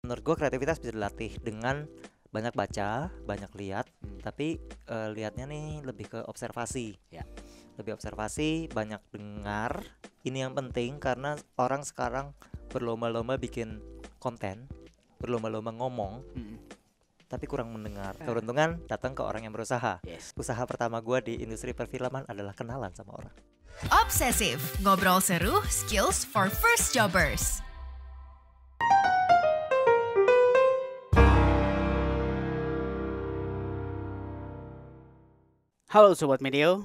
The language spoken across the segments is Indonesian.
Menurut gue kreativitas bisa dilatih dengan banyak baca, banyak lihat, tapi lihatnya nih lebih ke observasi. Ya. Lebih observasi, banyak dengar. Ini yang penting karena orang sekarang berlomba-lomba bikin konten, berlomba-lomba ngomong, tapi kurang mendengar. Keberuntungan datang ke orang yang berusaha. Yes. Usaha pertama gue di industri perfilman adalah kenalan sama orang. Obsesif, ngobrol seru, skills for first jobbers. Halo Sobat Medio,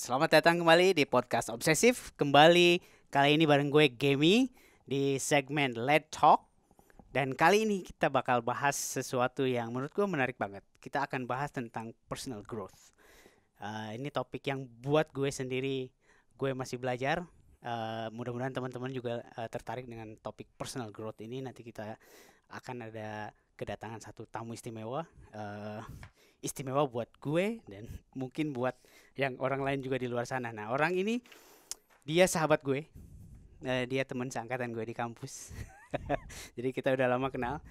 selamat datang kembali di podcast Obsesif. Kembali kali ini bareng gue Gemi di segmen Let's Talk. Dan kali ini kita bakal bahas sesuatu yang menurut gue menarik banget. Kita akan bahas tentang personal growth. Ini topik yang buat gue sendiri, gue masih belajar. Mudah-mudahan teman-teman juga tertarik dengan topik personal growth ini. Nanti kita akan ada kedatangan satu tamu istimewa. Istimewa buat gue dan mungkin buat yang orang lain juga di luar sana. Nah, orang ini dia sahabat gue. Dia teman seangkatan gue di kampus. Jadi kita udah lama kenal.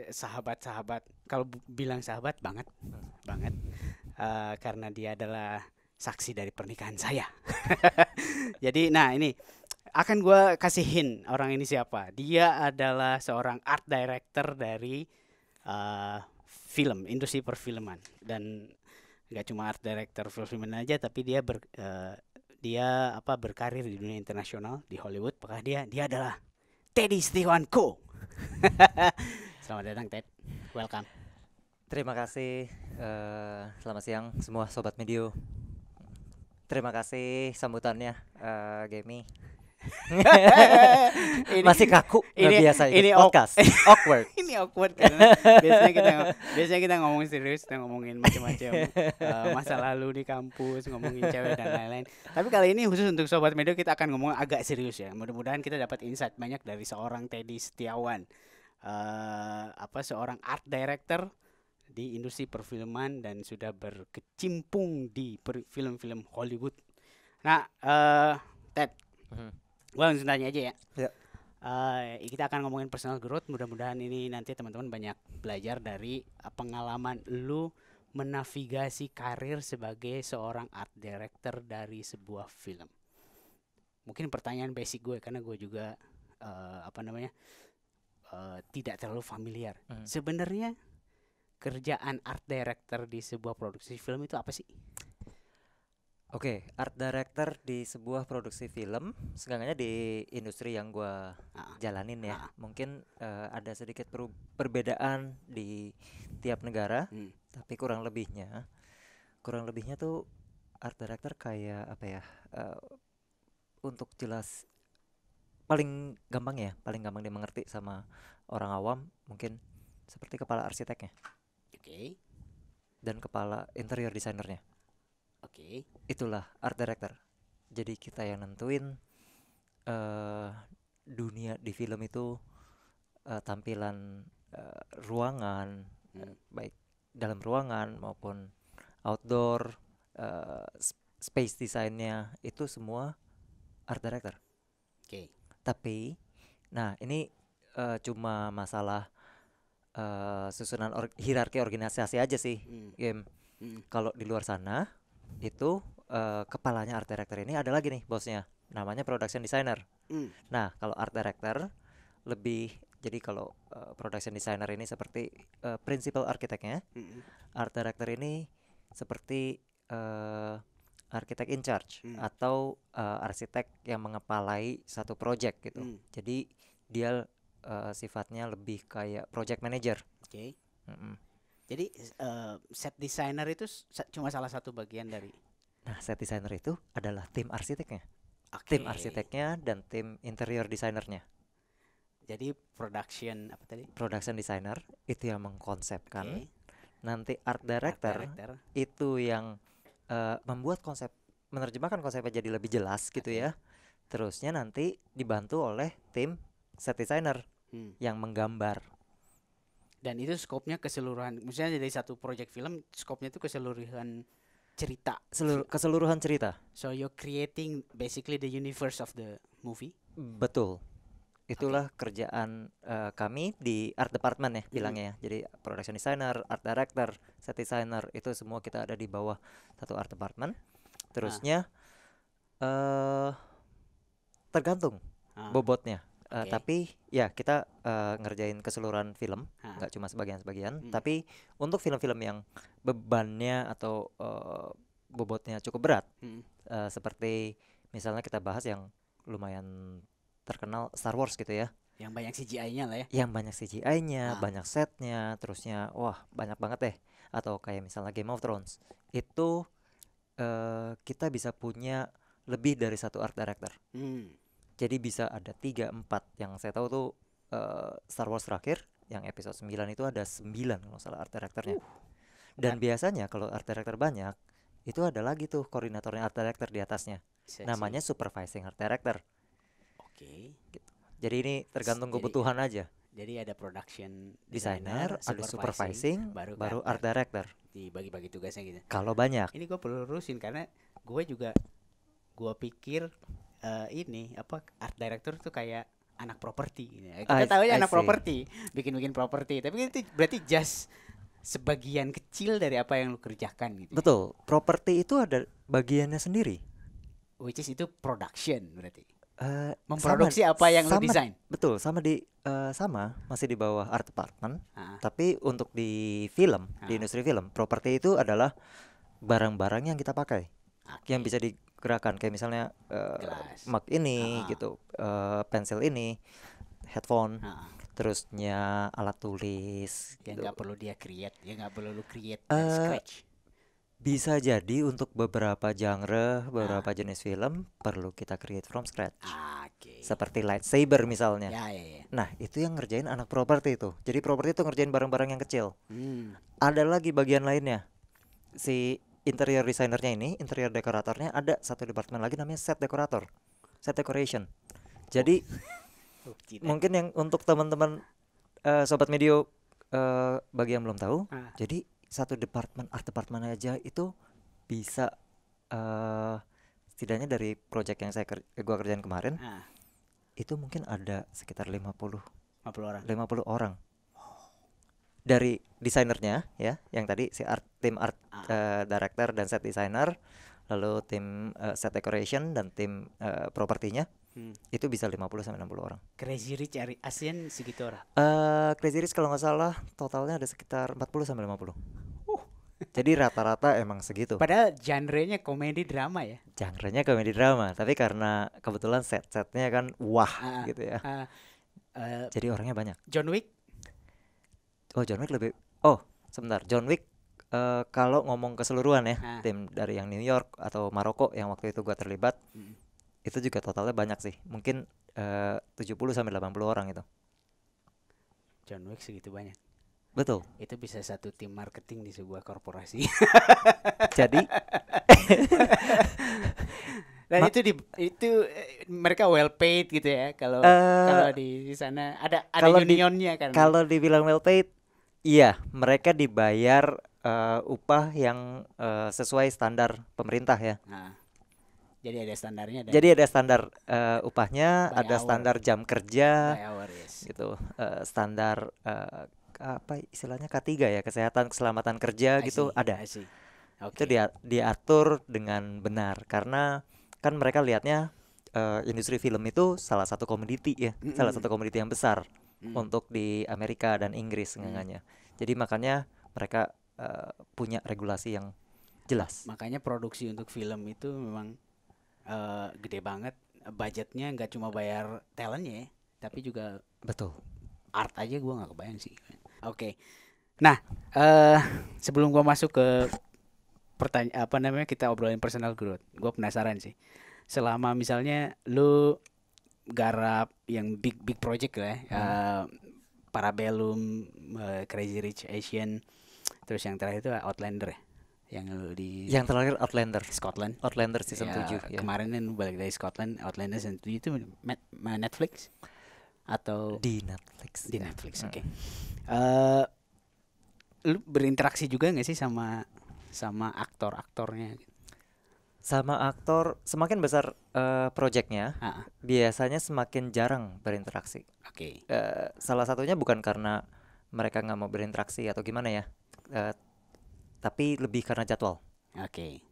Sahabat-sahabat. Kalau bilang sahabat banget. Karena dia adalah saksi dari pernikahan saya. Jadi nah ini akan gue kasih hint orang ini siapa. Dia adalah seorang art director dari film, industri perfilman. Dan nggak cuma art director perfilman aja, tapi dia berkarir di dunia internasional di Hollywood. Maka dia adalah Teddy Setiawanko. Selamat datang Ted, welcome. Terima kasih, selamat siang semua Sobat Medio. Terima kasih sambutannya, Gemi. Masih kaku, nggak biasa ikut podcast. Awkward. Ini awkward karena biasanya kita ngomongin serius, kita ngomongin macam-macam masa lalu di kampus, ngomongin cewek dan lain-lain. Tapi kali ini khusus untuk Sobat Medio kita akan ngomong agak serius ya. Mudah-mudahan kita dapat insight banyak dari seorang Teddy Setiawan, seorang art director di industri perfilman dan sudah berkecimpung di film-film Hollywood. Nah, Ted, gue langsung tanya aja ya. Kita akan ngomongin personal growth. Mudah-mudahan ini nanti teman-teman banyak belajar dari pengalaman lu menavigasi karir sebagai seorang art director dari sebuah film. Mungkin pertanyaan basic gue karena gue juga tidak terlalu familiar. Sebenarnya kerjaan art director di sebuah produksi film itu apa sih? Oke, art director di sebuah produksi film, seenggaknya di industri yang gue jalanin ya, mungkin ada sedikit perbedaan di tiap negara, tapi kurang lebihnya tuh art director kayak apa ya? Untuk jelas paling gampang dimengerti sama orang awam, mungkin seperti kepala arsiteknya, dan kepala interior desainernya. Itulah art director. Jadi kita yang nentuin dunia di film itu, tampilan ruangan, baik dalam ruangan maupun outdoor, space desainnya itu semua art director. Tapi nah ini cuma masalah susunan hierarki organisasi aja sih, Game. Kalau di luar sana itu kepalanya art director ini ada lagi nih bosnya, namanya production designer. Nah kalau art director lebih, jadi kalau production designer ini seperti principal arsiteknya, art director ini seperti arsitek in charge atau arsitek yang mengepalai satu project gitu. Jadi dia sifatnya lebih kayak project manager. Jadi set designer itu cuma salah satu bagian dari. Nah, set designer itu adalah tim arsiteknya. Tim arsiteknya dan tim interior desainernya. Jadi production designer itu yang mengkonsepkan. Nanti art director itu yang membuat konsep, menerjemahkan konsepnya jadi lebih jelas gitu ya. Terusnya nanti dibantu oleh tim set designer yang menggambar. Dan itu skopnya keseluruhan. Misalnya dari satu project film, skopnya itu keseluruhan cerita. Keseluruhan cerita. So you're creating basically the universe of the movie. Betul. Itulah kerjaan kami di art department ya bilangnya ya. Jadi production designer, art director, set designer itu semua kita ada di bawah satu art department. Terusnya tergantung bobotnya. Oke. Tapi ya kita ngerjain keseluruhan film, nggak cuma sebagian-sebagian. Tapi untuk film-film yang bebannya atau bobotnya cukup berat, seperti misalnya kita bahas yang lumayan terkenal Star Wars gitu ya. Yang banyak CGI-nya lah ya. Yang banyak CGI-nya, banyak setnya, terusnya wah banyak banget deh. Atau kayak misalnya Game of Thrones, itu kita bisa punya lebih dari satu art director. Jadi bisa ada 3, 4. Yang saya tahu tuh Star Wars terakhir yang episode 9 itu ada 9 kalau salah art directornya. Dan biasanya kalau art director banyak, itu ada lagi tuh koordinatornya art director di atasnya. Namanya supervising art director. Oke. Gitu. Jadi ini tergantung kebutuhan aja. Jadi ada production designer, ada supervising, baru art director. Dibagi-bagi tugasnya gitu. Kalau banyak. Ini gue perlu lurusin karena gue pikir ini apa art director tuh kayak anak properti gitu. Kita tahu ya anak properti, bikin properti, tapi itu berarti just sebagian kecil dari apa yang lu kerjakan gitu. Betul, properti itu ada bagiannya sendiri. Which is itu production berarti. Memproduksi apa yang lu desain. Betul, sama masih di bawah art department. Tapi untuk di film, di industri film, properti itu adalah barang-barang yang kita pakai. Yang bisa digerakkan kayak misalnya mug ini gitu, pensil ini, headphone, terusnya alat tulis yang gitu. nggak perlu dia create, ya nggak perlu lu create dari scratch. Bisa jadi untuk beberapa genre, beberapa jenis film perlu kita create from scratch. Seperti lightsaber misalnya. Ya. Nah, itu yang ngerjain anak properti itu. Jadi properti itu ngerjain barang-barang yang kecil. Ada lagi bagian lainnya. Si interior designernya ini, interior dekoratornya ada satu departemen lagi namanya set dekorator. Set decoration. Jadi mungkin yang untuk teman-teman sobat Medio bagi yang belum tahu, jadi satu art department aja itu bisa setidaknya dari project yang gua kerjain kemarin itu mungkin ada sekitar 50 orang dari desainernya ya, yang tadi si tim art director dan set designer, lalu tim set decoration dan tim propertinya. Itu bisa 50-60 orang. Crazy Rich ASEAN segitu orang. Crazy Rich kalau nggak salah totalnya ada sekitar 40-50. Jadi rata-rata emang segitu. Padahal genre-nya komedi drama ya. Genre-nya komedi drama, tapi karena kebetulan set-setnya kan gitu ya. Jadi orangnya banyak. John Wick? Oh, John Wick lebih. Oh, sebentar. John Wick kalau ngomong keseluruhan ya, tim dari yang New York atau Maroko yang waktu itu gua terlibat. Itu juga totalnya banyak sih. Mungkin 70-80 orang itu. John Wick segitu banyak. Betul. Itu bisa satu tim marketing di sebuah korporasi. Jadi dan itu mereka well paid gitu ya. Kalau di sana ada unionnya kan. Kalau dibilang well paid, iya, mereka dibayar upah yang sesuai standar pemerintah ya. Jadi ada standarnya. Jadi ada standar upahnya, ada hour. Standar jam kerja, hour, yes. Gitu, standar apa istilahnya K3 ya, kesehatan keselamatan kerja gitu ada. Okay. Itu diatur dengan benar karena kan mereka lihatnya industri film itu salah satu komoditi ya, salah satu komoditi yang besar untuk di Amerika dan Inggris seenggaknya. Jadi makanya mereka punya regulasi yang jelas. Makanya produksi untuk film itu memang gede banget, budgetnya nggak cuma bayar talentnya ya, tapi juga betul art aja gue nggak kebayang sih. Oke. Nah, sebelum gue masuk ke pertanyaan kita obrolin personal growth, gue penasaran sih, selama misalnya lu garap yang big project lah ya, Parabellum, Crazy Rich Asian, terus yang terakhir itu Outlander ya. Yang terakhir Outlander season 7 ya. Kemarin kan balik dari Scotland, Outlander season 7 itu Netflix atau di Netflix. Oke. Lu berinteraksi juga nggak sih sama aktornya? Sama aktor semakin besar projectnya, Ah, biasanya semakin jarang berinteraksi. oke. Salah satunya bukan karena mereka nggak mau berinteraksi atau gimana ya, eh, tapi lebih karena jadwal. Oke.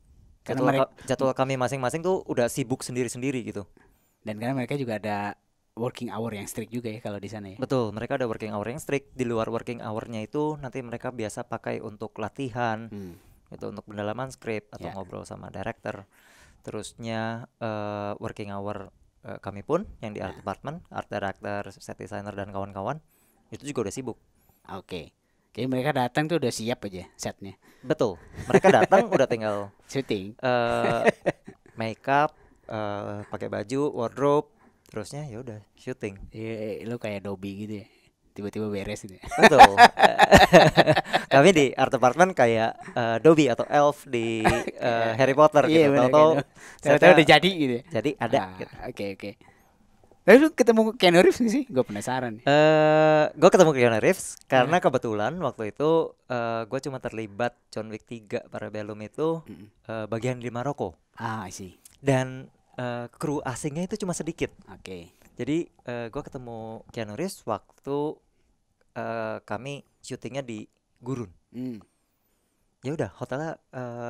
Karena mereka Jadwal kami masing-masing tuh udah sibuk sendiri-sendiri gitu. dan karena mereka juga ada working hour yang strict juga ya kalau di sana ya. Betul, mereka ada working hour yang strict. Di luar working hournya itu nanti mereka biasa pakai untuk latihan, Hmm. itu untuk pendalaman skrip atau Ya. ngobrol sama director. Terusnya working hour kami pun yang di art department, art director, set designer dan kawan-kawan itu juga udah sibuk. Oke. Jadi mereka datang tuh udah siap aja setnya. Betul, mereka datang udah tinggal Syuting. makeup, pakai baju, wardrobe, terusnya ya udah syuting. Lu kayak Dobby gitu ya. Tiba-tiba beres gitu ya. Betul. Kami di art department kayak Dobby atau Elf di Harry Potter Iya, gitu. bener, Tahu-tahu kan. Tahu-tahu setnya udah jadi gitu ya. jadi ada gitu. Oke, oke. Tapi lu ketemu Keanu Reeves gak sih? Gue penasaran. Gue ketemu Keanu Reeves karena kebetulan waktu itu gue cuma terlibat John Wick 3 Parabellum itu bagian di Maroko I see. dan kru asingnya itu cuma sedikit. Oke. Jadi gue ketemu Keanu Reeves waktu kami syutingnya di Gurun. Hmm, Ya udah hotelnya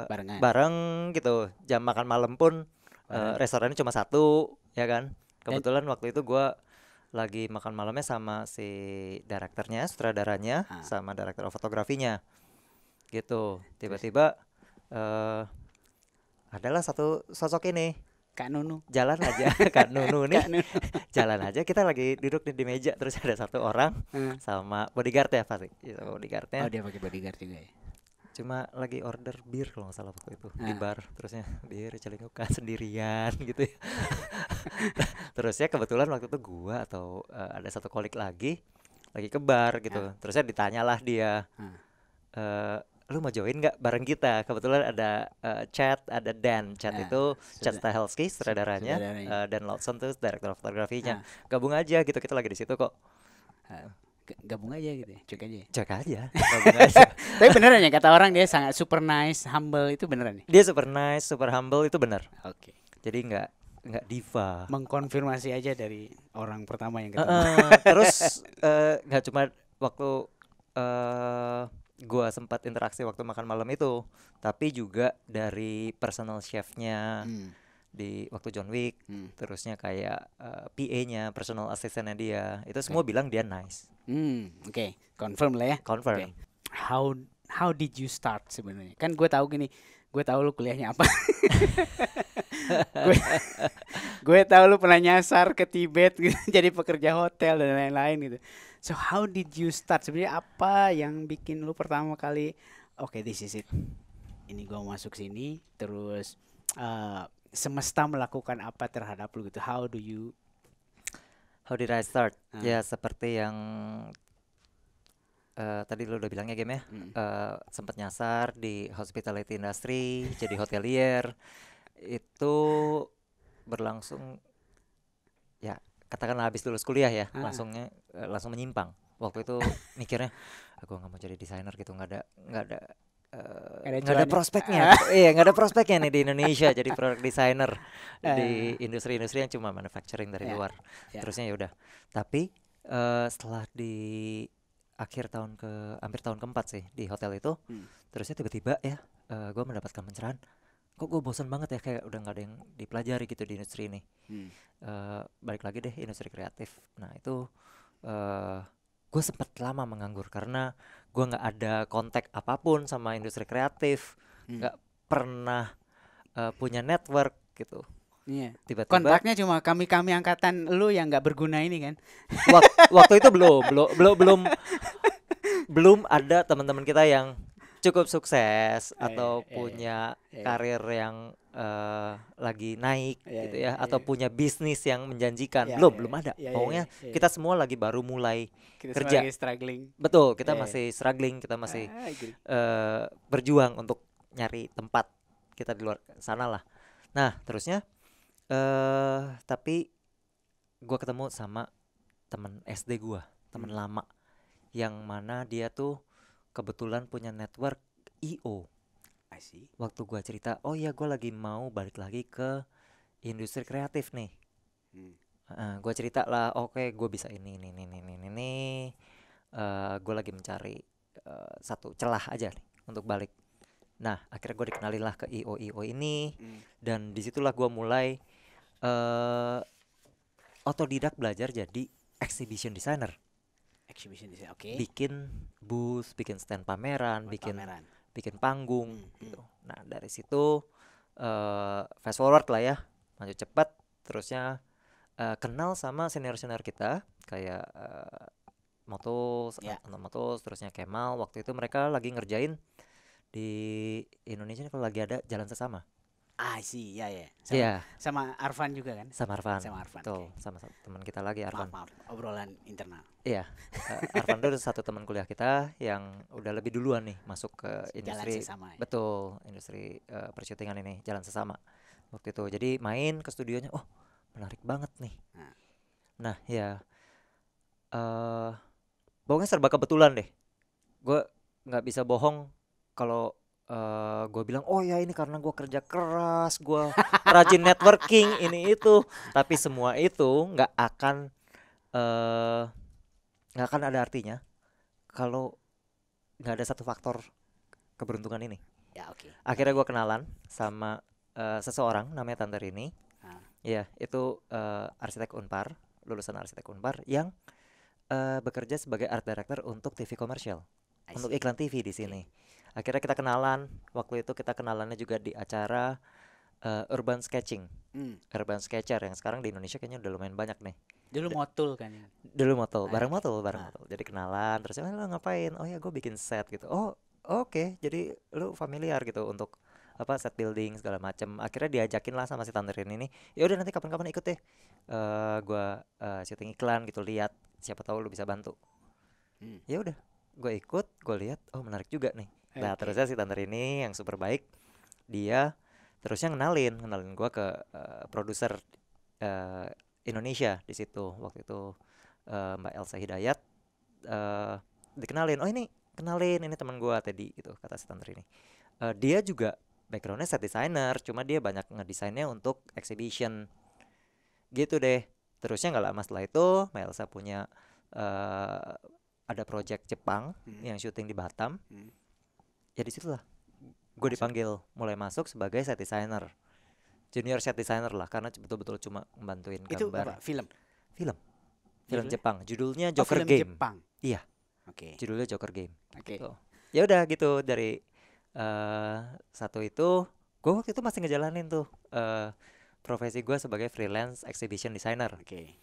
barengan. bareng gitu. Jam makan malam pun Bareng. restorannya cuma satu, ya kan. Kebetulan waktu itu gua lagi makan malamnya sama si direkturnya, sutradaranya, sama direktur fotografinya, gitu. Tiba-tiba adalah satu sosok ini Kak Nunu. jalan aja, Kak Nunu nih, Kak Nunu. jalan aja. Kita lagi duduk di meja, terus ada satu orang Hmm. sama bodyguard ya pasti, sama Oh, bodyguardnya. dia pakai bodyguard juga ya. Cuma lagi order bir kalau nggak salah waktu itu di bar, terusnya bir celingukan sendirian gitu ya. Terusnya kebetulan waktu itu gua atau ada satu kolik lagi ke bar gitu. Terusnya ditanyalah dia, lu mau join nggak bareng kita? Kebetulan ada Chad, ada Dan. Chad itu Chad Stahelski sutradaranya, Dan Lawson tuh direktur fotografinya. Gabung aja gitu, kita lagi di situ kok. Gabung aja gitu ya. Cek aja. Cek aja, gabung aja. Tapi beneran ya kata orang dia sangat super nice, humble, itu beneran ya? Dia super nice, super humble, itu benar. Oke. Jadi nggak diva. Mengkonfirmasi aja dari orang pertama yang ketemu. Terus nggak cuma waktu gua sempat interaksi waktu makan malam itu, tapi juga dari personal chefnya di waktu John Wick, terusnya kayak PA-nya, personal assistant-nya dia, itu semua bilang dia nice. Oke. Confirm lah ya. Confirm. Oke. How did you start sebenarnya? Kan gue tahu gini, gue tahu lu kuliahnya apa. gue tahu lu pernah nyasar ke Tibet gitu, jadi pekerja hotel dan lain-lain gitu. So how did you start? Sebenarnya apa yang bikin lu pertama kali oke, this is it. Ini gue masuk sini, terus semesta melakukan apa terhadap lu gitu. How How did I start? Ya seperti yang tadi lu udah bilangnya game ya, sempat nyasar di hospitality industry, jadi hotelier. Itu berlangsung ya katakanlah habis lulus kuliah ya, langsung menyimpang. Waktu itu mikirnya aku nggak mau jadi desainer gitu, nggak ada prospeknya. Iya, nggak ada prospeknya nih di Indonesia jadi product designer di industri-industri yang cuma manufacturing dari luar. Terusnya ya udah. Tapi setelah di hampir tahun keempat sih di hotel itu, terusnya tiba-tiba ya gue mendapatkan pencerahan. Kok gue bosan banget ya, kayak udah nggak ada yang dipelajari gitu di industri ini. Balik lagi deh industri kreatif. Nah itu gue sempat lama menganggur karena gue nggak ada kontak apapun sama industri kreatif, nggak pernah punya network gitu. Iya. Tiba-tiba Kontaknya cuma kami angkatan lu yang nggak berguna ini kan? waktu itu belum ada teman-teman kita yang cukup sukses atau punya karir yang lagi naik gitu ya, atau punya bisnis yang menjanjikan. Belum ada. Pokoknya kita semua lagi baru mulai kerja. Lagi struggling. Betul, kita masih struggling, kita masih berjuang untuk nyari tempat kita di luar sana lah. Nah, terusnya tapi gue ketemu sama temen SD gue, temen lama, yang mana dia tuh kebetulan punya network IO. I see. Waktu gua cerita, oh iya gua lagi mau balik lagi ke industri kreatif nih. Gua cerita lah, oke gue bisa ini. Gue lagi mencari satu celah aja nih untuk balik. Nah akhirnya gue dikenalin lah ke IO ini, dan disitulah gue mulai otodidak belajar jadi exhibition designer. Exhibition design, oke. Bikin booth, bikin stand pameran, bikin panggung gitu. Nah dari situ fast forward lah ya, maju cepat, terusnya kenal sama senior kita kayak Motus, terusnya Kemal. Waktu itu mereka lagi ngerjain di Indonesia kalau lagi ada jalan sesama. sih, ya. Iya. Sama Arfan juga kan? Sama Arfan. okay. Tuh, sama teman kita lagi Arfan. Maaf, obrolan internal. Iya. Arfan itu satu teman kuliah kita yang udah lebih duluan nih masuk ke industri. Jalan sesama, ya? Betul, industri persyutingan ini, jalan sesama. Waktu itu. Jadi main ke studionya, oh, menarik banget nih. Nah, ya pokoknya serba kebetulan deh. Gue nggak bisa bohong kalau gue bilang oh ya ini karena gue kerja keras, gue rajin networking ini itu, tapi semua itu nggak akan ada artinya kalau nggak ada satu faktor keberuntungan ini. Ya, oke. Akhirnya gue kenalan sama seseorang namanya Tante Rini. Ya itu arsitek Unpar, lulusan arsitek Unpar yang bekerja sebagai art director untuk TV komersial, untuk iklan TV di sini. Akhirnya kita kenalan. Waktu itu kita kenalannya juga di acara Urban Sketching, Urban Sketcher yang sekarang di Indonesia kayaknya udah lumayan banyak nih. Dulu Motul kan? Dulu Motul, bareng Motul. Jadi kenalan, terus lo ngapain? Oh ya gue bikin set gitu. Oh oke. Jadi lu familiar gitu untuk apa set building segala macam. Akhirnya diajakin lah sama si Tanterin ini. Ya udah nanti kapan-kapan ikut deh. Gua syuting iklan gitu, lihat siapa tahu lu bisa bantu. Ya udah, gue ikut, gue lihat, oh menarik juga nih. Nah terusnya si Tanter ini yang super baik, dia terusnya kenalin gue ke produser Indonesia di situ. Waktu itu Mbak Elsa Hidayat dikenalin, oh ini teman gue Teddy gitu, kata si Tanter ini. Dia juga backgroundnya set designer, cuma dia banyak ngedesainnya untuk exhibition gitu deh. Terusnya nggak lama setelah itu Mbak Elsa punya ada project Jepang yang syuting di Batam. Ya disitulah gue dipanggil mulai masuk sebagai set designer, junior set designer lah, karena betul-betul cuma membantuin gambar. Itu apa? Film Jepang, judulnya Joker film Game. Jepang. Iya. Oke. Judulnya Joker Game. Oke. Gitu. Ya udah gitu, dari satu itu gue waktu itu masih ngejalanin tuh profesi gue sebagai freelance exhibition designer. Oke.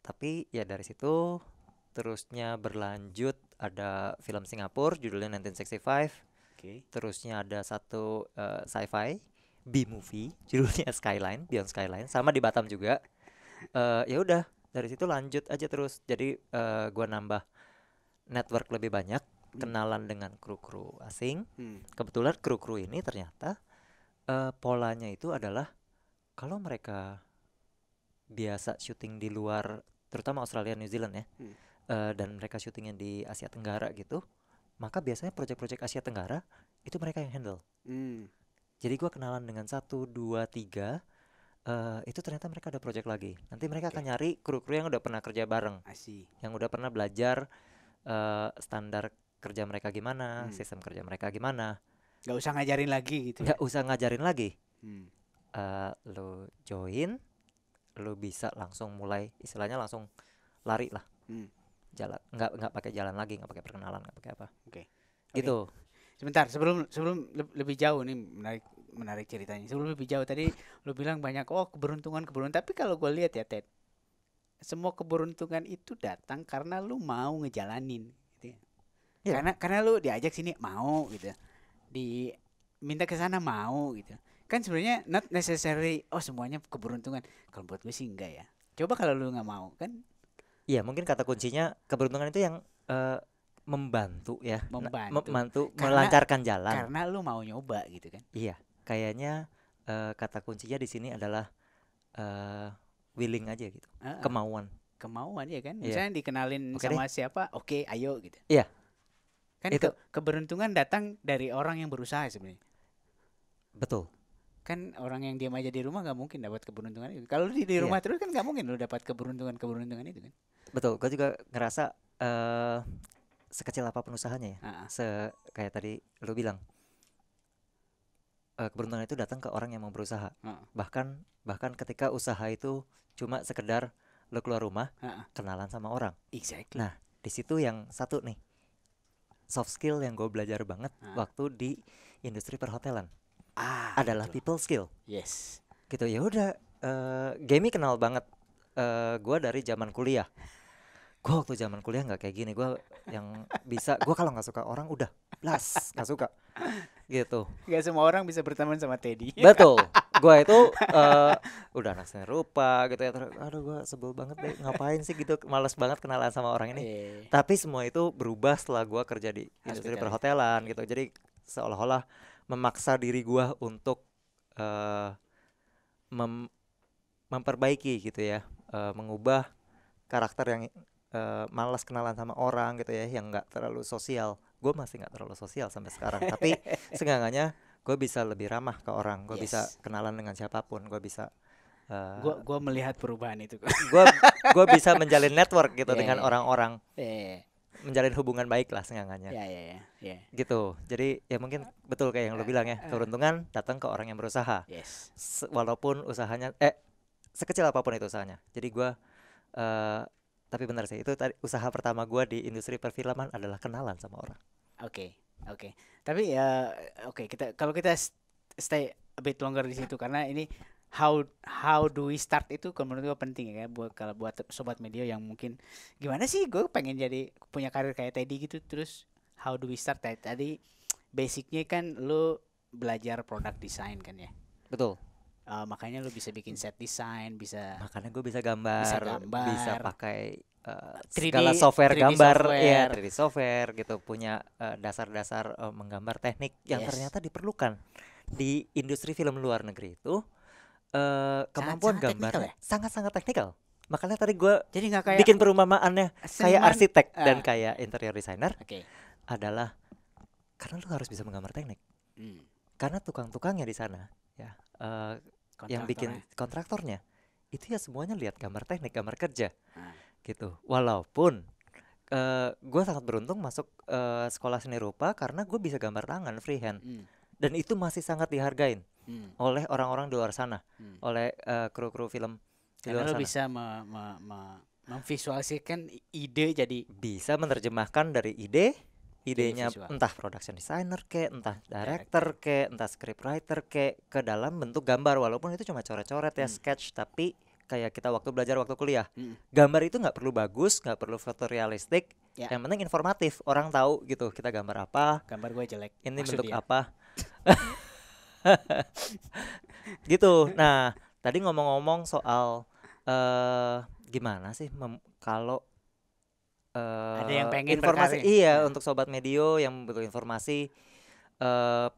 Tapi ya dari situ terusnya berlanjut, ada film Singapura judulnya 1965. Terusnya ada satu sci-fi B-movie judulnya Skyline, Beyond Skyline, sama di Batam juga. Ya udah dari situ lanjut aja terus. Jadi gua nambah network lebih banyak, kenalan dengan kru-kru asing. Kebetulan kru-kru ini ternyata polanya itu adalah kalau mereka biasa syuting di luar, terutama Australia, New Zealand ya, dan mereka syutingnya di Asia Tenggara gitu, maka biasanya proyek-proyek Asia Tenggara itu mereka yang handle. Jadi gue kenalan dengan 1, 2, 3, itu ternyata mereka ada proyek lagi. Nanti mereka akan nyari kru-kru yang udah pernah kerja bareng, yang udah pernah belajar standar kerja mereka gimana, sistem kerja mereka gimana. Gak usah ngajarin lagi gitu. Gak usah ngajarin lagi. Lo join, lo bisa langsung mulai, istilahnya langsung lari lah. Jalan, nggak pakai jalan lagi, nggak pakai perkenalan, nggak pakai apa. Gitu. Sebentar, sebelum lebih jauh nih, menarik ceritanya. Sebelum lebih jauh tadi lu bilang banyak keberuntungan. Tapi kalau gue lihat ya Ted, semua keberuntungan itu datang karena lu mau ngejalanin gitu ya. Karena lu diajak sini mau gitu. Diminta ke sana mau gitu. Kan sebenarnya not necessary semuanya keberuntungan. Kalau buat gue sih enggak ya. Coba kalau lu nggak mau kan. Iya, mungkin kata kuncinya keberuntungan itu yang membantu ya, membantu melancarkan jalan. Karena lu mau nyoba gitu kan. Iya, kayaknya kata kuncinya di sini adalah willing aja gitu, kemauan ya kan. Misalnya dikenalin sama siapa, ayo gitu. Iya. Kan Itu. keberuntungan datang dari orang yang berusaha sebenarnya. Betul. Kan orang yang diam aja di rumah nggak mungkin dapat keberuntungan itu. Kalau di Iya. rumah terus kan nggak mungkin lu dapat keberuntungan itu kan. Betul, gue juga ngerasa sekecil apapun usahanya ya, Ah, kayak tadi lu bilang, keberuntungan itu datang ke orang yang mau berusaha. ah, Bahkan ketika usaha itu cuma sekedar lu keluar rumah, ah. kenalan sama orang. Exactly. Nah, di situ yang satu nih, soft skill yang gue belajar banget waktu di industri perhotelan adalah itu. people skill. Yes. Gitu ya udah, Gemi kenal banget gue dari zaman kuliah. Gue waktu zaman kuliah nggak kayak gini. Gue yang bisa, gue kalau nggak suka orang udah blas, nggak suka gitu. Gak semua orang bisa berteman sama Teddy. Betul, gue itu udah anak seni rupa gitu ya. Aduh, gue sebel banget deh, ngapain sih gitu, males banget kenalan sama orang ini. Tapi semua itu berubah setelah gue kerja di industri perhotelan gitu. Jadi seolah-olah memaksa diri gue untuk memperbaiki gitu ya, mengubah karakter yang malas kenalan sama orang gitu ya, yang nggak terlalu sosial. Gue masih nggak terlalu sosial sampai sekarang, tapi seenggaknya gue bisa lebih ramah ke orang, gue bisa kenalan dengan siapapun, gue bisa Gue melihat perubahan itu. gue bisa menjalin network gitu dengan orang-orang, menjalin hubungan baik lah seenggaknya. Gitu. Jadi ya mungkin betul kayak yang lo bilang ya, keberuntungan datang ke orang yang berusaha. Walaupun usahanya sekecil apapun itu usahanya. Jadi gue tapi benar sih, itu tadi usaha pertama gue di industri perfilman adalah kenalan sama orang. Oke. Tapi ya kalau kita stay a bit longer di situ, karena ini how do we start itu menurut gue penting ya, buat sobat media yang mungkin gimana sih gue pengen jadi punya karir kayak Teddy gitu. Terus how do we start? Tadi basicnya kan lu belajar product design kan ya. Betul. Makanya lu bisa bikin set design, makanya gue bisa gambar, bisa pakai 3D, segala software 3D gambar, software. ya 3D software gitu, punya dasar-dasar menggambar teknik yang ternyata diperlukan di industri film luar negeri itu. Kemampuan gambar sangat-sangat teknikal. Makanya tadi gue bikin perumpamaannya kayak arsitek dan kayak interior designer adalah karena lu harus bisa menggambar teknik. Karena tukang-tukangnya di sana ya, yang bikin kontraktornya itu ya semuanya lihat gambar teknik, gambar kerja gitu. Walaupun gue sangat beruntung masuk sekolah seni rupa karena gue bisa gambar tangan freehand, dan itu masih sangat dihargain oleh orang-orang di luar sana, oleh kru-kru film di luar sana. Lo bisa memvisualisasikan ide, jadi bisa menerjemahkan dari idenya entah production designer ke, entah director ke, entah scriptwriter ke dalam bentuk gambar, walaupun itu cuma coret-coret ya, sketch. Tapi kayak kita waktu belajar waktu kuliah, gambar itu nggak perlu bagus, nggak perlu fotorealistik, yang penting informatif, orang tahu gitu kita gambar apa. Gambar gue jelek, ini bentuk apa. Gitu. Nah tadi ngomong-ngomong soal gimana sih kalau ada yang pengen informasi berkarir. Untuk sobat medio yang butuh informasi,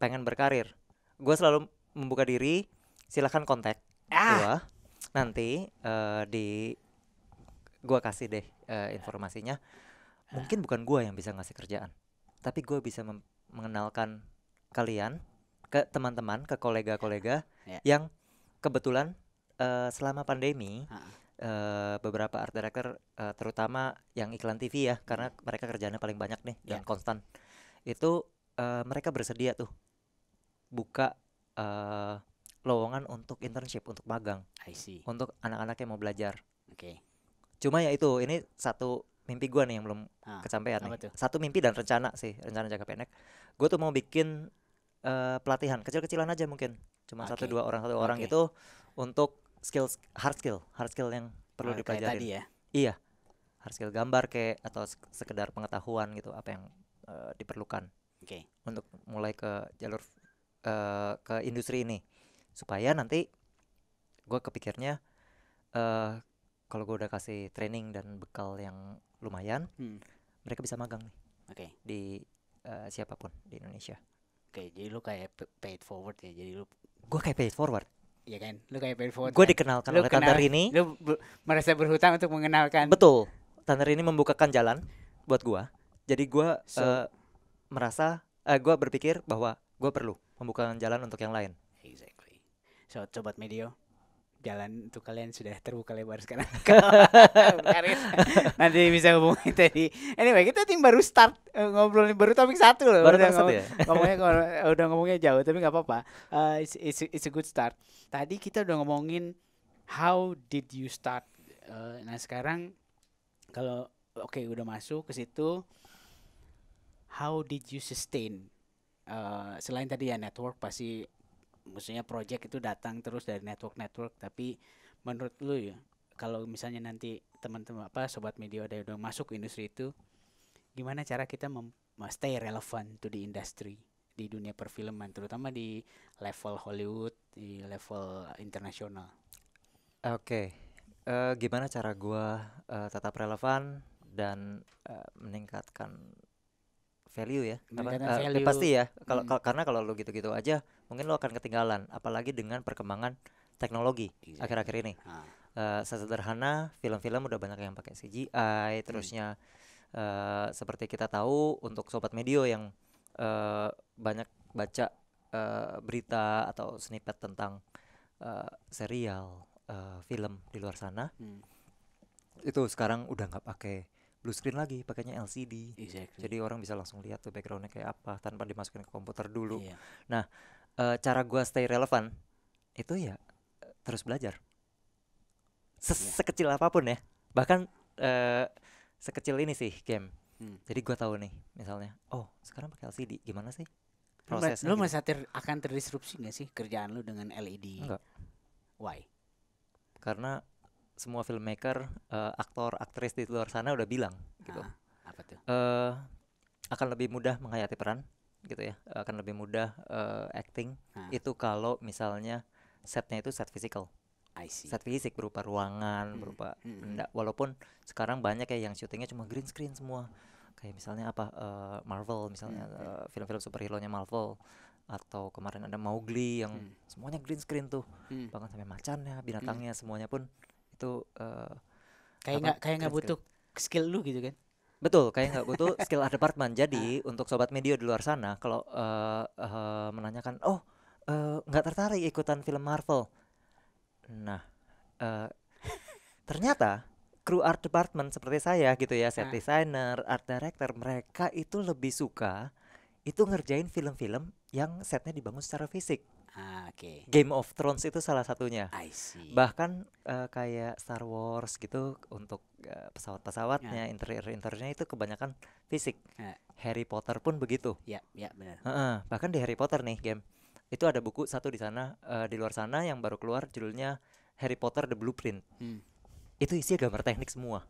pengen berkarir, gue selalu membuka diri, silakan kontak gue. Nanti gue kasih deh informasinya. Mungkin bukan gue yang bisa ngasih kerjaan, tapi gue bisa mengenalkan kalian ke teman-teman, ke kolega-kolega yang kebetulan selama pandemi beberapa art director, terutama yang iklan TV ya, karena mereka kerjaannya paling banyak nih dan konstan, itu mereka bersedia tuh buka lowongan untuk internship, untuk magang, untuk anak-anak yang mau belajar. Cuma ya itu, ini satu mimpi gue nih yang belum kecapean nih. Satu mimpi dan rencana jangka pendek. Gue tuh mau bikin pelatihan kecil-kecilan aja, mungkin cuma 1-2 orang gitu, untuk hard skill yang perlu dipelajarin. Tadi ya? Iya, hard skill gambar atau sekedar pengetahuan gitu, apa yang diperlukan untuk mulai ke jalur ke industri ini, supaya nanti gue kepikirnya kalau gue udah kasih training dan bekal yang lumayan, mereka bisa magang nih di siapapun di Indonesia. Jadi lu kayak paid forward ya, jadi lu. Gue kayak paid forward. Iya kan, lu kayak paid forward. Gue dikenalkan oleh Tante Rini. Lu merasa berhutang untuk mengenalkan. Betul. Tante Rini membukakan jalan buat gue. Jadi gue gue berpikir bahwa gue perlu membuka jalan untuk yang lain. Exactly. So sobat medio, jalan untuk kalian sudah terbuka lebar sekarang. Karir. Nanti bisa hubungi tadi. Anyway, kita tim baru start ngobrolin baru topik 1 loh. Baru Udah topik 1 ya? udah ngomongnya jauh tapi nggak apa-apa. It's a good start. Tadi kita udah ngomongin how did you start. Nah sekarang kalau oke, udah masuk ke situ, how did you sustain? Selain tadi ya network, pasti maksudnya project itu datang terus dari network, tapi menurut lu ya, kalau misalnya nanti teman-teman sobat media ada yang udah masuk ke industri itu, gimana cara kita stay relevant to the industry di dunia perfilman, terutama di level Hollywood, di level internasional? Oke, gimana cara gua tetap relevan dan meningkatkan value ya? Meningkatkan Ya value. pasti ya. Karena kalau lu gitu-gitu aja, mungkin lu akan ketinggalan. Apalagi dengan perkembangan teknologi Exactly. akhir-akhir ini. Sesederhana film-film udah banyak yang pakai CGI, terusnya seperti kita tahu untuk sobat medio yang banyak baca berita atau snippet tentang serial, film di luar sana, itu sekarang udah nggak pakai blue screen lagi, pakainya LCD. Exactly. Jadi orang bisa langsung lihat tuh backgroundnya kayak apa tanpa dimasukin ke komputer dulu. Iya. Nah, cara gua stay relevan itu ya terus belajar. Sekecil apapun ya. Bahkan sekecil ini sih game. Jadi gua tahu nih, misalnya, oh sekarang pakai LCD, gimana sih prosesnya? Lu merasa akan terdisrupsi nggak sih kerjaan lu dengan LED? Enggak. Why? Karena semua filmmaker, aktor, aktris di luar sana udah bilang gitu. Apa tuh? Akan lebih mudah menghayati peran gitu ya. Akan lebih mudah acting itu kalau misalnya setnya itu set physical. I see. Set fisik berupa ruangan, berupa benda. Walaupun sekarang banyak ya yang syutingnya cuma green screen semua. Kayak misalnya apa Marvel misalnya, film-film superhero-nya Marvel, atau kemarin ada Mowgli yang semuanya green screen tuh. Bahkan sampai macannya, binatangnya semuanya pun itu kayak nggak butuh skill lu gitu kan? Betul, kayak nggak butuh skill art department. Jadi untuk sobat media di luar sana, kalau menanyakan, nggak tertarik ikutan film Marvel, nah ternyata kru art department seperti saya gitu ya, set designer, art director, mereka itu lebih suka itu ngerjain film-film yang setnya dibangun secara fisik. Okay. Game of Thrones itu salah satunya. I see. Bahkan kayak Star Wars gitu, untuk pesawat-pesawatnya, interior-interiornya itu kebanyakan fisik. Harry Potter pun begitu. Ya benar. Bahkan di Harry Potter nih game, itu ada buku satu di sana, di luar sana yang baru keluar, judulnya Harry Potter The Blueprint. Itu isinya gambar teknik semua.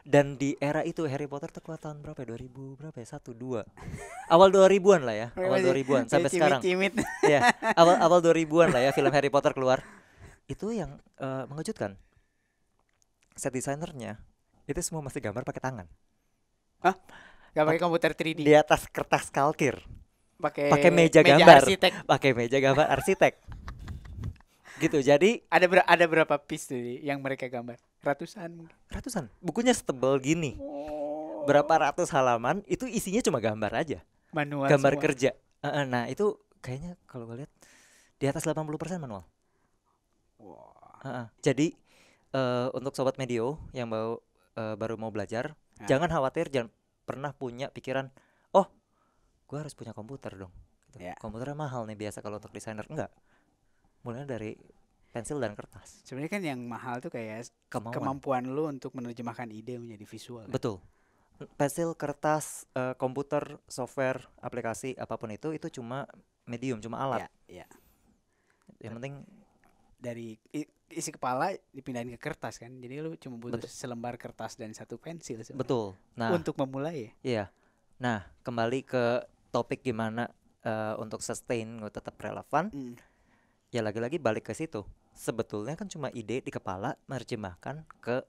Dan di era itu Harry Potter tuh keluar tahun berapa ya? 2000 berapa ya? 1 2. Awal 2000-an lah ya. Awal 2000-an sampai sekarang. Ya, awal 2000-an lah ya film Harry Potter keluar. Itu yang mengejutkan. Set desainernya itu semua masih gambar pakai tangan. Hah? Gak pakai komputer 3D. Di atas kertas kalkir. Pakai meja gambar. Pakai meja gambar arsitek. Gitu. Jadi ada berapa piece tuh yang mereka gambar? Ratusan. Bukunya setebal gini. Berapa ratus halaman, itu isinya cuma gambar aja. Manual gambar semua. Kerja. Nah, itu kayaknya kalau gue lihat di atas 80% manual. Jadi untuk sobat medio yang baru mau belajar, jangan khawatir, jangan pernah punya pikiran, gue harus punya komputer dong. Gitu. Komputernya mahal nih biasa kalau untuk desainer. Enggak. Mulainya dari pensil dan kertas. Sebenarnya kan yang mahal tuh kayak kemampuan lu untuk menerjemahkan ide menjadi visual. Kan? Betul. Pensil, kertas, komputer, software, aplikasi apapun itu cuma medium, cuma alat. Iya. Yang penting dari isi kepala dipindahin ke kertas kan. Jadi lu cuma butuh selembar kertas dan satu pensil sebenarnya. Betul. Nah, untuk memulai ya. Iya. Nah, kembali ke topik gimana untuk sustain tetap relevan. Ya lagi-lagi balik ke situ. Sebetulnya kan cuma ide di kepala, menerjemahkan ke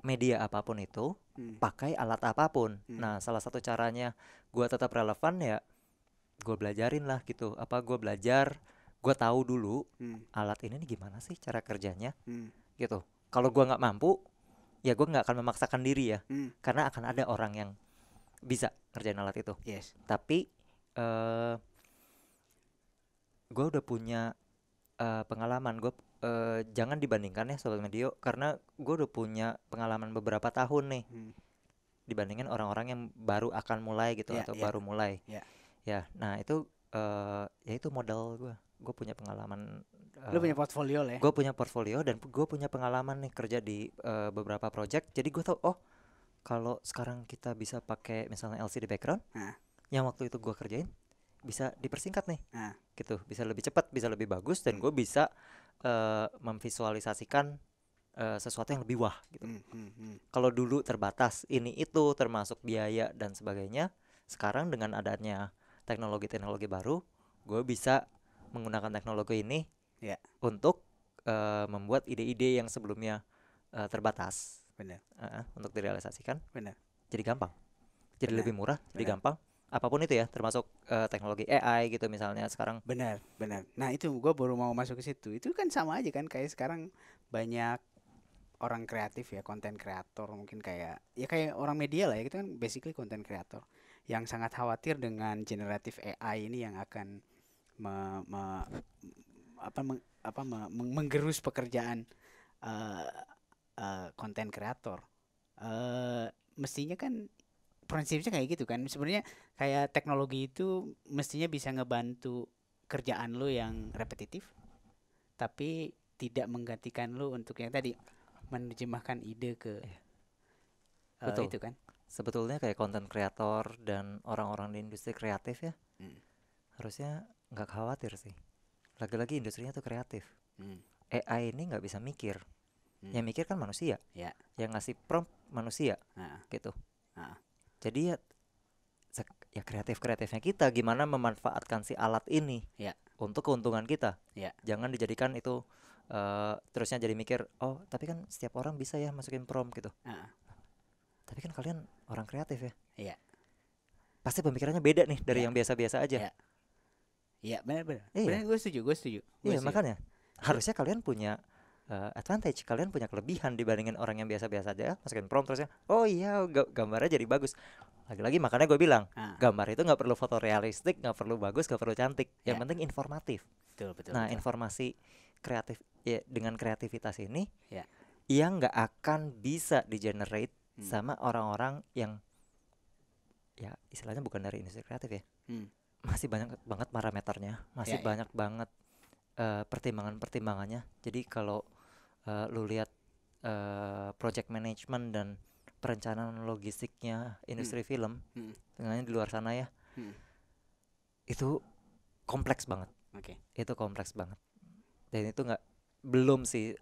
media apapun itu, pakai alat apapun. Nah, salah satu caranya gue tetap relevan ya, gue belajarin lah gitu. Gue belajar, gue tahu dulu alat ini nih gimana sih cara kerjanya, gitu. Kalau gue nggak mampu, ya gue nggak akan memaksakan diri ya, karena akan ada orang yang bisa ngerjain alat itu. Yes. Tapi gue udah punya pengalaman. Gue jangan dibandingkan ya Sobat Medio, karena gue udah punya pengalaman beberapa tahun nih dibandingin orang-orang yang baru akan mulai gitu atau baru mulai. Ya, nah itu ya itu modal gue. Gue punya pengalaman. Lu punya portfolio lah ya. Gue punya portfolio dan gue punya pengalaman nih kerja di beberapa project. Jadi gue tahu, oh kalau sekarang kita bisa pakai misalnya LCD background, yang waktu itu gue kerjain bisa dipersingkat nih, gitu, bisa lebih cepat, bisa lebih bagus, dan gue bisa memvisualisasikan sesuatu yang lebih wah gitu. Kalau dulu terbatas ini itu termasuk biaya dan sebagainya, sekarang dengan adanya teknologi baru, gue bisa menggunakan teknologi ini untuk membuat ide-ide yang sebelumnya terbatas. Benar. Untuk direalisasikan. Benar. Jadi gampang. Jadi lebih murah, jadi gampang. Apapun itu ya, termasuk teknologi AI gitu misalnya sekarang. Benar. Nah itu gue baru mau masuk ke situ. Itu kan sama aja kan, kayak sekarang banyak orang kreatif ya, konten kreator mungkin kayak orang media lah ya, itu kan basically konten kreator yang sangat khawatir dengan generatif AI ini yang akan menggerus pekerjaan konten kreator. Mestinya kan prinsipnya kayak gitu kan. Sebenarnya kayak teknologi itu mestinya bisa ngebantu kerjaan lo yang repetitif, tapi tidak menggantikan lo untuk yang tadi menerjemahkan ide ke betul. Itu kan. Sebetulnya kayak konten kreator dan orang-orang di industri kreatif ya, harusnya nggak khawatir sih. Lagi-lagi industrinya tuh kreatif. AI ini nggak bisa mikir. Yang mikir kan manusia. Yang ngasih prompt manusia. Gitu. Jadi ya kreatifnya kita gimana memanfaatkan si alat ini untuk keuntungan kita. Jangan dijadikan itu terusnya jadi mikir, oh tapi kan setiap orang bisa ya masukin prompt gitu. Tapi kan kalian orang kreatif ya. Pasti pemikirannya beda nih dari yang biasa-biasa aja. Iya benar. Benar, gue setuju. Iya makanya harusnya kalian punya advantage, kalian punya kelebihan dibandingin orang yang biasa-biasa aja masukin prompt terusnya, oh iya gambarnya jadi bagus. Lagi-lagi makanya gue bilang gambar itu nggak perlu fotorealistik, nggak perlu bagus, nggak perlu cantik, yang penting informatif. Betul. Nah informasi kreatif ya, dengan kreativitas ini yang nggak akan bisa di-generate sama orang-orang yang ya istilahnya bukan dari industri kreatif ya. Masih banyak banget parameternya, masih banyak banget pertimbangan-pertimbangannya. Jadi kalau lu lihat project management dan perencanaan logistiknya industri film, dengan di luar sana ya, itu kompleks banget. Itu kompleks banget. Dan itu belum sih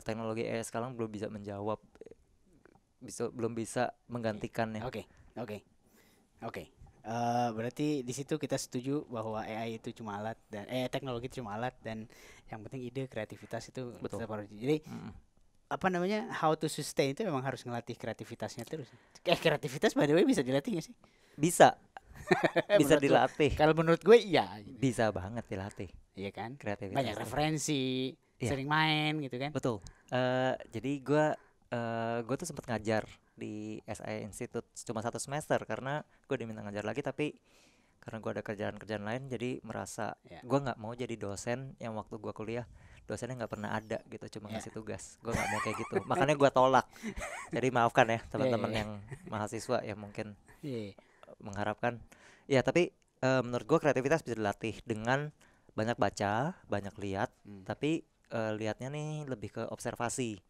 teknologi AI sekarang belum bisa menjawab, belum bisa menggantikannya. Oke. Berarti di situ kita setuju bahwa AI itu cuma alat dan teknologi itu cuma alat, dan yang penting ide, kreativitas itu betul. Tetap harus. Jadi how to sustain itu memang harus ngelatih kreativitasnya terus. Kreativitas by the way bisa dilatih gak sih? Bisa. Bisa dilatih. Kalau menurut gue iya. Bisa banget dilatih. Iya kan? Kreativitas. Banyak referensi, sering main gitu kan. Betul. Jadi gue tuh sempat ngajar di SI Institute cuma 1 semester karena gue diminta ngajar lagi, tapi karena gue ada kerjaan lain jadi merasa gue nggak mau jadi dosen yang waktu gue kuliah dosennya nggak pernah ada gitu, cuma ngasih tugas. Gue nggak mau kayak gitu, makanya gue tolak. Jadi maafkan ya teman-teman yang mahasiswa yang mungkin mengharapkan ya, tapi menurut gue kreativitas bisa dilatih dengan banyak baca, banyak lihat, tapi lihatnya nih lebih ke observasi.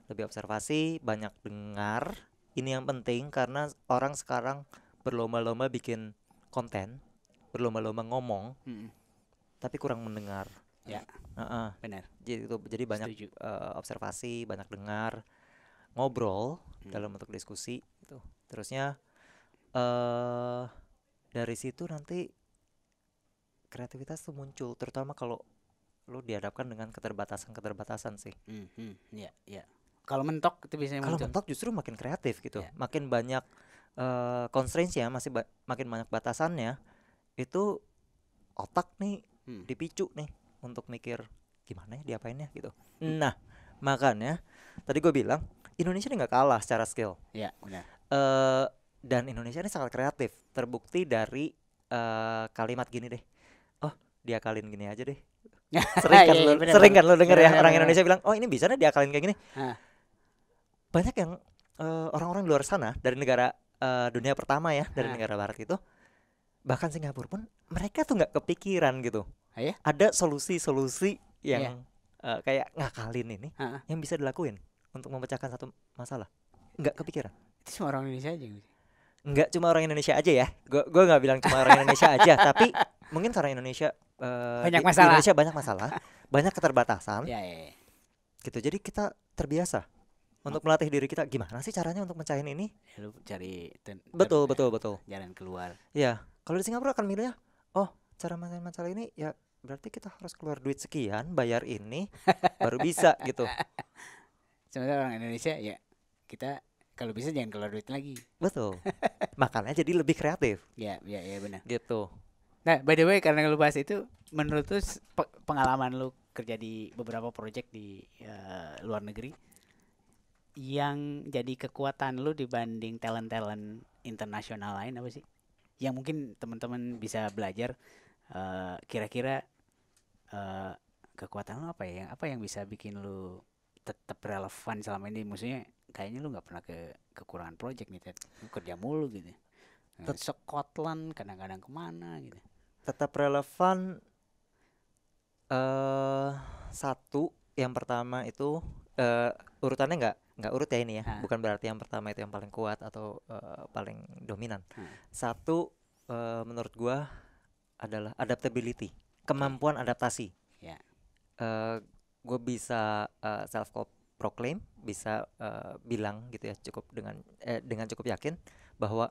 Lebih observasi, banyak dengar. Ini yang penting karena orang sekarang berlomba-lomba bikin konten, berlomba-lomba ngomong, tapi kurang mendengar. Benar. Jadi banyak observasi, banyak dengar, ngobrol dalam bentuk diskusi gitu. Terusnya dari situ nanti kreativitas tuh muncul, terutama kalau lu dihadapkan dengan keterbatasan sih. Kalau mentok itu biasanya muncul. Kalau mentok justru makin kreatif gitu. Makin banyak constraints-nya, makin banyak batasannya. Itu otak nih dipicu nih untuk mikir gimana ya diapainnya gitu. Nah, makanya tadi gue bilang Indonesia ini nggak kalah secara skill. Iya, benar. Dan Indonesia ini sangat kreatif, terbukti dari kalimat gini deh. Oh, diakalin gini aja deh. Sering kan Iya, iya, lu, bener, sering bener. kan lu denger ya Bener, orang bener. Indonesia bilang, "Oh, ini bisa deh diakalin kayak gini." Hah. Banyak yang orang-orang di luar sana dari negara dunia pertama ya, dari Hah. negara barat itu, bahkan Singapura pun mereka tuh nggak kepikiran gitu. Ah, ya? Ada solusi-solusi Iya. yang kayak ngakalin ini Heeh. yang bisa dilakuin untuk memecahkan satu masalah. Nggak kepikiran. Itu semua orang Indonesia aja gitu. Nggak cuma orang Indonesia aja ya. Gue nggak bilang cuma orang Indonesia aja, tapi mungkin karena Indonesia Banyak di masalah. Indonesia banyak masalah, banyak keterbatasan Ya, ya, ya. gitu. Jadi kita terbiasa untuk melatih diri kita gimana sih caranya untuk mecahin ini. Lu cari Betul, betul, betul. jalan keluar. Iya, kalau di Singapura akan milihnya, oh cara menyelesaikan masalah ini ya berarti kita harus keluar duit sekian, bayar ini, baru bisa gitu. Sementara orang Indonesia ya kita kalau bisa jangan keluar duit lagi. Betul. Makanya jadi lebih kreatif Ya, ya, ya benar. gitu. Nah, by the way karena lu bahas itu, menurut lu pengalaman lu kerja di beberapa project di luar negeri yang jadi kekuatan lu dibanding talent-talent internasional lain apa sih? Yang mungkin teman-teman bisa belajar kira-kira kekuatan lu apa ya? Apa yang bisa bikin lu tetap relevan selama ini? Maksudnya kayaknya lu nggak pernah kekurangan project nih, Ted. Lu kerja mulu gitu. Scotland kadang-kadang kemana gitu. Tetap relevan. Satu, yang pertama itu urutannya nggak urut ya ini ya. Ah. Bukan berarti yang pertama itu yang paling kuat atau paling dominan. Hmm. Satu, menurut gua adalah adaptability, kemampuan adaptasi. Ya. Gue bisa self proclaim, bisa bilang gitu ya, cukup dengan cukup yakin bahwa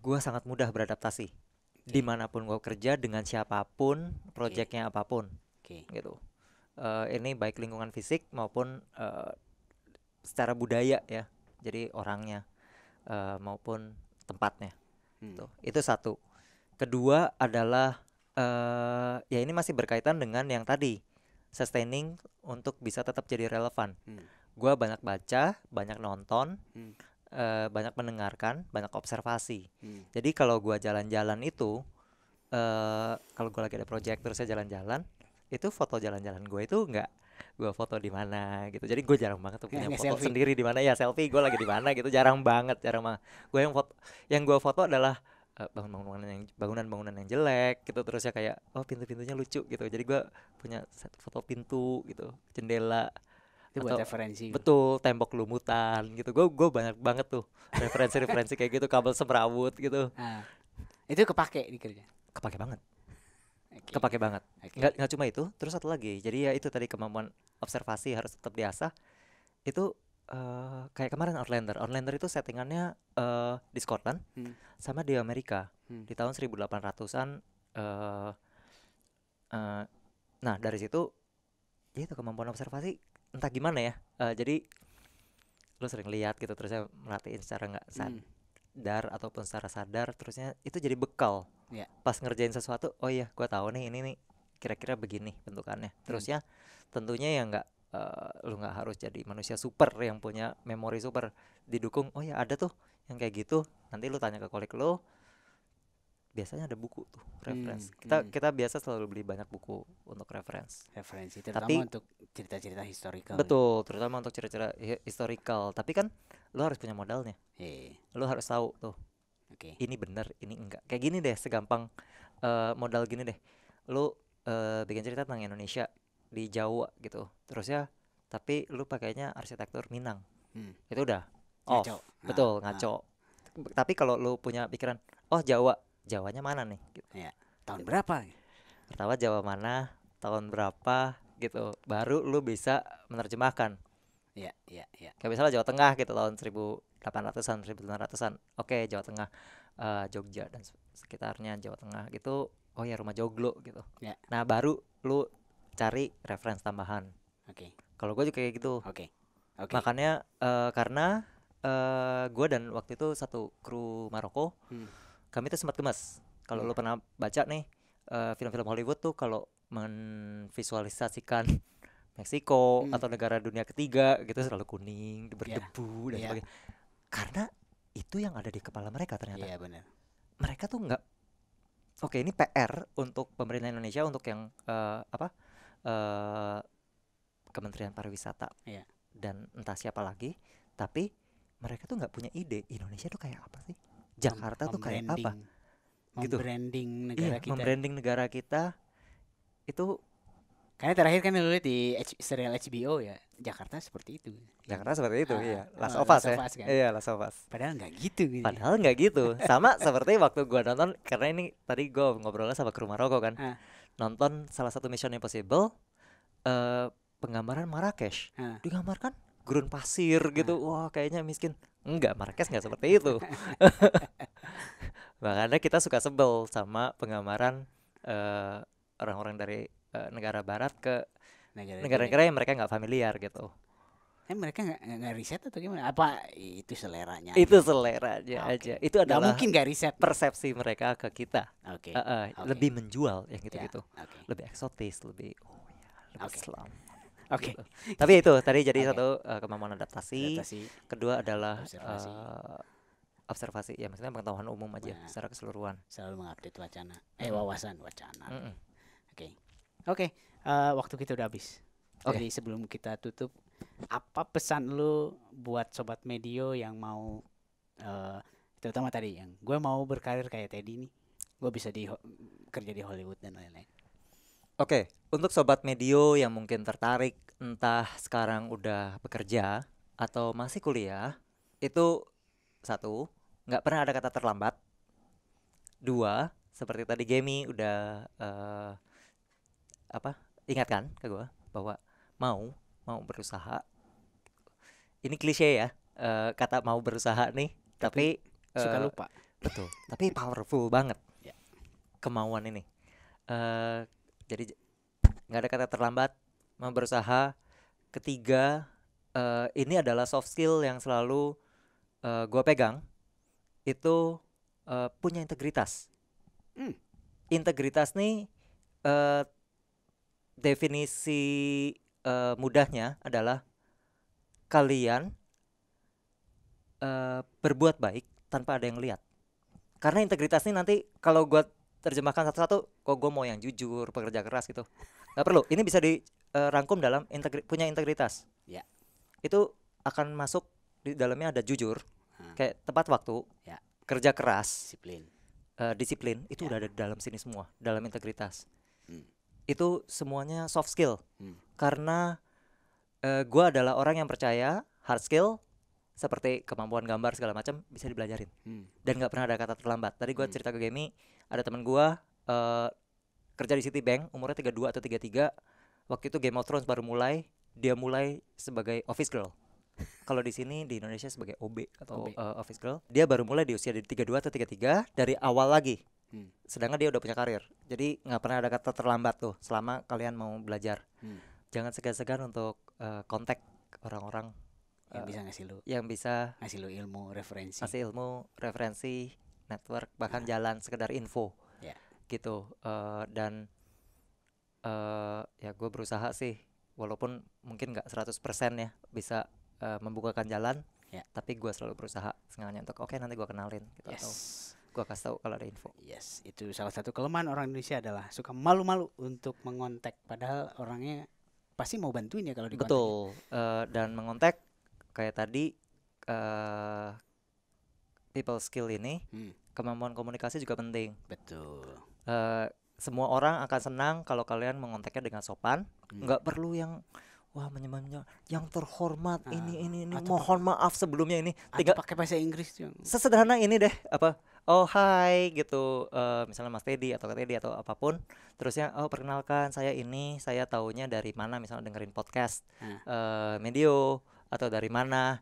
gua sangat mudah beradaptasi dimanapun gue kerja, dengan siapapun, proyeknya apapun. Oke. Gitu. Ini baik lingkungan fisik maupun secara budaya ya, jadi orangnya maupun tempatnya. Tuh, itu satu. Kedua adalah ya ini masih berkaitan dengan yang tadi, sustaining untuk bisa tetap jadi relevan. Gua banyak baca, banyak nonton, banyak mendengarkan, banyak observasi. Jadi kalau gua jalan-jalan itu, kalau gua lagi ada project terus saya jalan-jalan, itu foto jalan-jalan gue itu nggak gue foto di mana gitu. Jadi gue jarang banget tuh punya Nggak foto selfie. sendiri di mana ya, selfie gue lagi di mana gitu, jarang banget. Gue yang gue foto adalah bangunan-bangunan yang jelek gitu, terus ya kayak oh pintu-pintunya lucu gitu. Jadi gue punya foto pintu gitu, jendela, Itu buat atau referensi. betul tembok lumutan gitu. Gue banyak banget tuh referensi-referensi kayak gitu, kabel semrawut gitu. Ah, itu kepake di kerja. Kepake banget. Oke. Kepake banget. Oke. Nggak cuma itu, terus satu lagi. Jadi ya itu tadi, kemampuan observasi harus tetap diasah. Itu kayak kemarin Outlander itu settingannya di Scotland sama di Amerika di tahun 1800-an. Nah dari situ ya itu kemampuan observasi entah gimana ya. Jadi lu sering lihat gitu, terusnya merhatiin secara nggak sadar ataupun secara sadar, terusnya itu jadi bekal. Ya. Pas ngerjain sesuatu, oh iya gua tahu nih ini nih kira-kira begini bentukannya. Terusnya tentunya ya nggak lu nggak harus jadi manusia super yang punya memori super, didukung oh ya ada tuh yang kayak gitu, nanti lu tanya ke kolik lu, biasanya ada buku tuh reference. Kita biasa selalu beli banyak buku untuk reference. Referensi terutama Tapi untuk cerita-cerita historical. betul, terutama untuk cerita-cerita historical. Tapi kan lu harus punya modalnya. Lu harus tahu tuh Oke. ini benar, ini enggak. Kayak gini deh, segampang modal gini deh. Lu bikin cerita tentang Indonesia di Jawa gitu. Terus ya, tapi lu pakainya arsitektur Minang. Itu udah off. Ngaco. Betul, ngaco. Tapi kalau lu punya pikiran, oh Jawanya mana nih gitu. Ya. Tahun berapa? Pertama Jawa mana, tahun berapa gitu. Baru lu bisa menerjemahkan. Ya. Kayak misalnya Jawa Tengah gitu, tahun 1800-an, 1900-an. Oke, Jawa Tengah, Jogja dan sekitarnya Jawa Tengah gitu. Oh ya, rumah Joglo gitu. Ya. Nah, baru lu cari reference tambahan. Oke. Kalau gue juga kayak gitu. Oke. Makanya karena gue dan waktu itu satu kru Maroko, kami tuh sempat gemes. Kalau lu pernah baca nih film-film Hollywood tuh, kalau menvisualisasikan Meksiko atau negara dunia ketiga gitu selalu kuning, berdebu dan sebagainya. Karena itu itu yang ada di kepala mereka ternyata. Iya benar. Mereka tuh nggak, oke ini PR untuk pemerintah Indonesia, untuk yang eh, Kementerian Pariwisata Iya. dan entah siapa lagi, tapi mereka tuh nggak punya ide Indonesia tuh kayak apa sih, Jakarta tuh kayak apa gitu. Membranding negara Iya, kita. membranding negara kita itu. Karena terakhir kan lu lihat di serial HBO ya, Jakarta seperti itu. Jakarta seperti itu, Ah, iya. Last oh, of Us Last ya. of Us kan. Iya, Last of Us. Padahal nggak gitu gitu. Padahal nggak gitu. Sama seperti waktu gua nonton, karena ini tadi gua ngobrolnya sama kru Maroko kan. Ah. Nonton salah satu Mission Impossible, penggambaran Marrakesh. Ah. Digambarkan gurun pasir gitu. Wah, kayaknya miskin. Enggak, Marrakesh nggak seperti itu. Makanya kita suka sebel sama penggambaran orang-orang dari negara barat ke negara-negara yang mereka nggak familiar gitu. Mereka nggak riset atau gimana? Apa itu seleranya? Itu seleranya Oke. aja. Itu Nggak adalah mungkin nggak riset. persepsi mereka ke kita. Oke. Lebih menjual yang gitu-gitu. Oke. Lebih eksotis, lebih lebih Oke. Islam. Oke. Gitu. Tapi itu tadi jadi Oke. satu kemampuan adaptasi. Kedua adalah Observasi. observasi. Ya maksudnya pengetahuan umum aja Nah. secara keseluruhan. Selalu mengupdate wacana. Mm. Wawasan wacana. Mm-mm. Oke. Waktu kita udah habis. Oke. Jadi sebelum kita tutup, apa pesan lu buat sobat medio yang mau terutama tadi yang gue mau berkarir kayak Teddy nih, gue bisa kerja di Hollywood dan lain-lain. Oke, untuk sobat medio yang mungkin tertarik, entah sekarang udah bekerja atau masih kuliah, itu satu, nggak pernah ada kata terlambat. Dua, seperti tadi Gemi udah ingatkan ke gue bahwa mau berusaha. Ini klise ya, kata mau berusaha nih, tapi Suka lupa. betul, tapi powerful banget Ya. kemauan ini. Jadi nggak ada kata terlambat, mau berusaha. Ketiga, ini adalah soft skill yang selalu gue pegang, itu punya integritas. Integritas nih, definisi mudahnya adalah kalian berbuat baik tanpa ada yang lihat. Karena integritas ini nanti kalau gue terjemahkan satu-satu, kok gue mau yang jujur, pekerja keras gitu, nggak perlu. Ini bisa dirangkum dalam punya integritas. Ya. Itu akan masuk di dalamnya ada jujur, kayak tepat waktu, Ya. kerja keras, Disiplin. itu udah ada di dalam sini semua, dalam integritas. Hmm. Itu semuanya soft skill. Karena Gue adalah orang yang percaya hard skill seperti kemampuan gambar segala macam bisa dibelajarin, dan nggak pernah ada kata terlambat. Tadi gue cerita ke Gemi, ada teman gue kerja di Citibank, umurnya 32 atau 33. Waktu itu Game of Thrones baru mulai, dia mulai sebagai office girl. Kalau di sini di Indonesia sebagai OB atau office girl. Dia baru mulai di usia di 32 atau 33, dari awal lagi. Sedangkan dia udah punya karir. Jadi nggak pernah ada kata terlambat tuh selama kalian mau belajar. Jangan segan-segan untuk kontak orang-orang yang bisa ngasih lu ilmu, referensi, network, bahkan jalan sekedar info. Ya. Gitu. Dan ya gue berusaha sih, walaupun mungkin nggak 100% ya bisa membukakan jalan, tapi gue selalu berusaha sengaja untuk oke, nanti gue kenalin gitu, atau gue kasih tahu kalau ada info. Itu salah satu kelemahan orang Indonesia adalah suka malu-malu untuk mengontak, padahal orangnya pasti mau bantuin ya kalau dikontak. Betul. Dan mengontak kayak tadi, people skill ini, kemampuan komunikasi juga penting. Betul. Semua orang akan senang kalau kalian mengontaknya dengan sopan, nggak perlu yang wah menyemangnya, yang terhormat, ini mohon maaf sebelumnya, ini tinggal pakai bahasa Inggris tuh. Sesederhana ini deh, oh hai gitu, misalnya Mas Teddy atau Kak Teddy atau apapun, terusnya oh perkenalkan saya ini, saya taunya dari mana, misalnya dengerin podcast Medio, atau dari mana,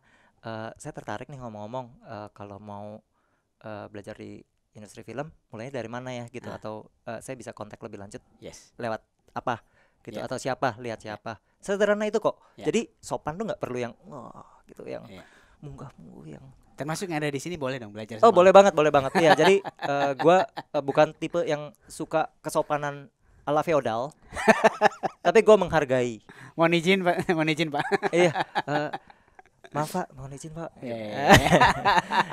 saya tertarik nih ngomong-ngomong, kalau mau belajar di industri film, mulainya dari mana ya gitu, atau saya bisa kontak lebih lanjut lewat apa gitu, atau siapa, lihat siapa. Sederhana itu kok. Jadi sopan tuh nggak perlu yang gitu, yang munggah-mungguh, yang termasuk yang ada di sini boleh dong belajar. Oh boleh banget ya. Jadi gua bukan tipe yang suka kesopanan ala feodal, tapi gua menghargai. Mohon izin pak. Iya. Maaf Pak, mohon izin Pak.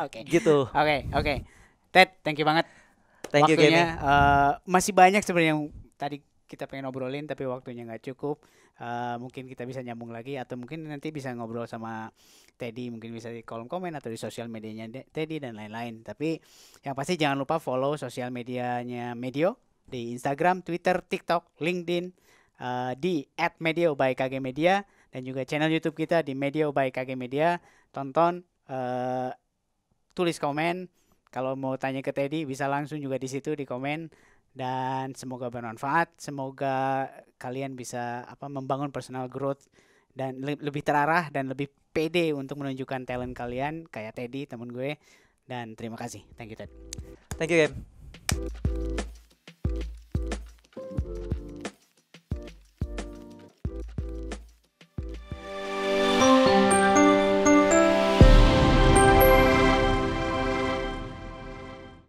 Oke. Gitu. Oke. Ted, thank you banget. Thank you Gaming. Waktunya masih banyak sebenarnya yang tadi kita pengen obrolin tapi waktunya nggak cukup. Mungkin kita bisa nyambung lagi atau mungkin nanti bisa ngobrol sama Teddy, mungkin bisa di kolom komen atau di sosial medianya Teddy dan lain-lain. Tapi yang pasti jangan lupa follow sosial medianya Medio di Instagram, Twitter, TikTok, LinkedIn di @medio by KG Media dan juga channel YouTube kita di Medio by KG Media. Tonton, tulis komen. Kalau mau tanya ke Teddy bisa langsung juga di situ di komen. Dan semoga bermanfaat, semoga kalian bisa membangun personal growth dan lebih terarah dan lebih pede untuk menunjukkan talent kalian kayak Teddy temen gue. Dan terima kasih, thank you Ted. Thank you Game.